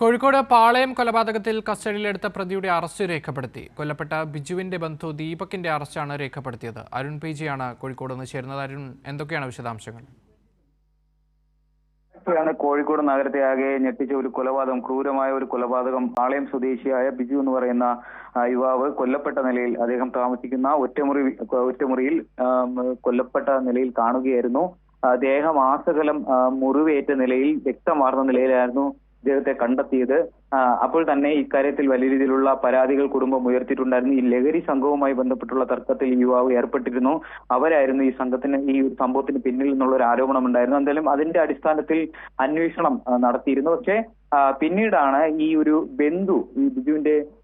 കോഴിക്കോട് പാളയം കൊലപാതകത്തിൽ കസ്റ്റഡിയിലെടുത്ത പ്രതിയുടെ അറസ്റ്റ് രേഖപ്പെടുത്തി. കൊല്ലപ്പെട്ട ബിജുവിന്റെ ബന്ധു ദീപകിന്റെ അറസ്റ്റാണ് രേഖപ്പെടുത്തിയത്. അരുൺ പി ജിയാണ് കോഴിക്കോട് നിന്ന് ചേരുന്നത്. അരുൺ, എന്തൊക്കെയാണ് വിശദാംശങ്ങൾ? കോഴിക്കോട് നഗരത്തെ ആകെ ഞെട്ടിച്ച ഒരു കൊലപാതകം, ക്രൂരമായ ഒരു കൊലപാതകം. പാളയം സ്വദേശിയായ ബിജു എന്ന് പറയുന്ന യുവാവ് കൊല്ലപ്പെട്ട നിലയിൽ, അദ്ദേഹം താമസിക്കുന്ന ഒറ്റമുറിയിൽ കൊല്ലപ്പെട്ട നിലയിൽ കാണുകയായിരുന്നു. ദേഹമാസകലം മുറിവേറ്റ നിലയിൽ, വ്യക്തമാർന്ന നിലയിലായിരുന്നു അദ്ദേഹത്തെ കണ്ടെത്തിയത്. അപ്പോൾ തന്നെ ഇക്കാര്യത്തിൽ വലിയ രീതിയിലുള്ള പരാതികൾ കുടുംബം ഉയർത്തിയിട്ടുണ്ടായിരുന്നു. ഈ ലഹരി സംഘവുമായി ബന്ധപ്പെട്ടുള്ള തർക്കത്തിൽ യുവാവ് ഏർപ്പെട്ടിരുന്നു. അവരായിരുന്നു ഈ സംഭവത്തിന് പിന്നിൽ നിന്നുള്ള ഒരു ആരോപണം ഉണ്ടായിരുന്നു. എന്തായാലും അതിന്റെ അടിസ്ഥാനത്തിൽ അന്വേഷണം നടത്തിയിരുന്നു. പക്ഷേ പിന്നീടാണ് ഈ ഒരു ബന്ധു,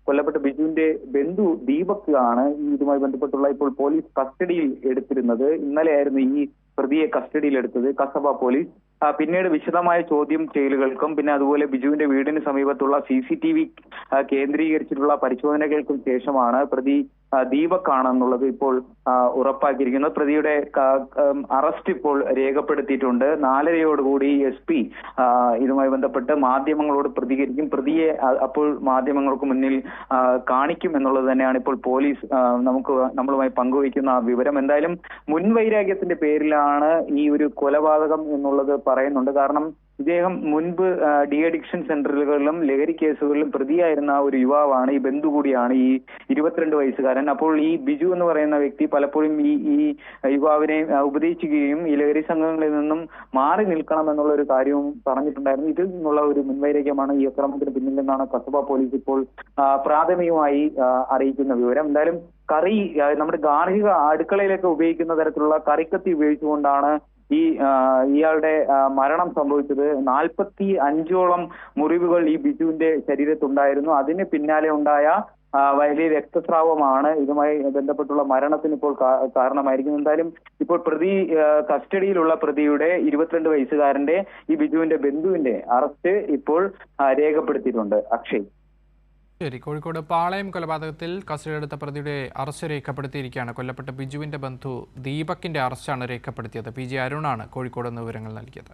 കൊല്ലപ്പെട്ട ബിജുവിന്റെ ബന്ധു ദീപക് ആണ് ഇതുമായി ബന്ധപ്പെട്ടുള്ള ഇപ്പോൾ പോലീസ് കസ്റ്റഡിയിൽ എടുത്തിരുന്നത്. ഇന്നലെയായിരുന്നു ഈ പ്രതിയെ കസ്റ്റഡിയിൽ എടുത്തത് കസബ പോലീസ്. പിന്നീട് വിശദമായ ചോദ്യം ചെയ്യലുകൾക്കും പിന്നെ അതുപോലെ ബിജുവിന്റെ വീടിന് സമീപത്തുള്ള CCTV കേന്ദ്രീകരിച്ചിട്ടുള്ള പരിശോധനകൾക്കും ശേഷമാണ് പ്രതി ദീപക് ആണെന്നുള്ളത് ഇപ്പോൾ ഉറപ്പാക്കിയിരിക്കുന്നത്. പ്രതിയുടെ അറസ്റ്റ് ഇപ്പോൾ രേഖപ്പെടുത്തിയിട്ടുണ്ട്. 4:30 SP ഇതുമായി ബന്ധപ്പെട്ട് മാധ്യമങ്ങളോട് പ്രതികരിക്കും. പ്രതിയെ അപ്പോൾ മാധ്യമങ്ങൾക്ക് മുന്നിൽ കാണിക്കും എന്നുള്ളത് തന്നെയാണ് ഇപ്പോൾ പോലീസ് നമ്മളുമായി പങ്കുവയ്ക്കുന്ന വിവരം. എന്തായാലും മുൻവൈരാഗ്യത്തിന്റെ പേരിലാണ് ഈ ഒരു കൊലപാതകം എന്നുള്ളത് പറയുന്നുണ്ട്. കാരണം ഇദ്ദേഹം മുൻപ് ഡി-അഡിക്ഷൻ സെന്ററുകളിലും ലഹരി കേസുകളിലും പ്രതിയായിരുന്ന ഒരു യുവാവാണ്. ഈ ബന്ധു കൂടിയാണ് ഈ 22 വയസ്സുകാരൻ. അപ്പോൾ ഈ ബിജു എന്ന് പറയുന്ന വ്യക്തി പലപ്പോഴും ഈ യുവാവിനെ ഉപദേശിക്കുകയും ഈ ലഹരി സംഘങ്ങളിൽ നിന്നും മാറി നിൽക്കണം എന്നുള്ള ഒരു കാര്യവും പറഞ്ഞിട്ടുണ്ടായിരുന്നു. ഇതിൽ നിന്നുള്ള ഒരു മുൻവൈരാഗ്യമാണ് ഈ അക്രമത്തിന് പിന്നിൽ നിന്നാണ് കസബ പോലീസ് ഇപ്പോൾ പ്രാഥമികമായി അറിയിക്കുന്ന വിവരം. എന്തായാലും നമ്മുടെ ഗാർഹിക അടുക്കളയിലൊക്കെ ഉപയോഗിക്കുന്ന തരത്തിലുള്ള കറിക്കത്തി ഉപയോഗിച്ചുകൊണ്ടാണ് ഇയാളുടെ മരണം സംഭവിച്ചത്. 45ഓളം മുറിവുകൾ ഈ ബിജുവിന്റെ ശരീരത്തുണ്ടായിരുന്നു. അതിന് പിന്നാലെ ഉണ്ടായ വലിയ രക്തസ്രാവമാണ് ഇതുമായി ബന്ധപ്പെട്ടുള്ള മരണത്തിന് ഇപ്പോൾ കാരണമായിരിക്കുന്നത്. എന്തായാലും ഇപ്പോൾ കസ്റ്റഡിയിലുള്ള പ്രതിയുടെ 22 വയസ്സുകാരന്റെ ഈ ബിജുവിന്റെ ബന്ധുവിന്റെ അറസ്റ്റ് ഇപ്പോൾ രേഖപ്പെടുത്തിയിട്ടുണ്ട്. അക്ഷയ്. ശരി, കോഴിക്കോട് പാളയം കൊലപാതകത്തിൽ കസ്റ്റഡിയിലെടുത്ത പ്രതിയുടെ അറസ്റ്റ് രേഖപ്പെടുത്തിയിരിക്കുകയാണ്. കൊല്ലപ്പെട്ട ബിജുവിന്റെ ബന്ധു ദീപകിന്റെ അറസ്റ്റാണ് രേഖപ്പെടുത്തിയത്. PG അരുണാണ് കോഴിക്കോട് നിന്ന് വിവരങ്ങൾ നൽകിയത്.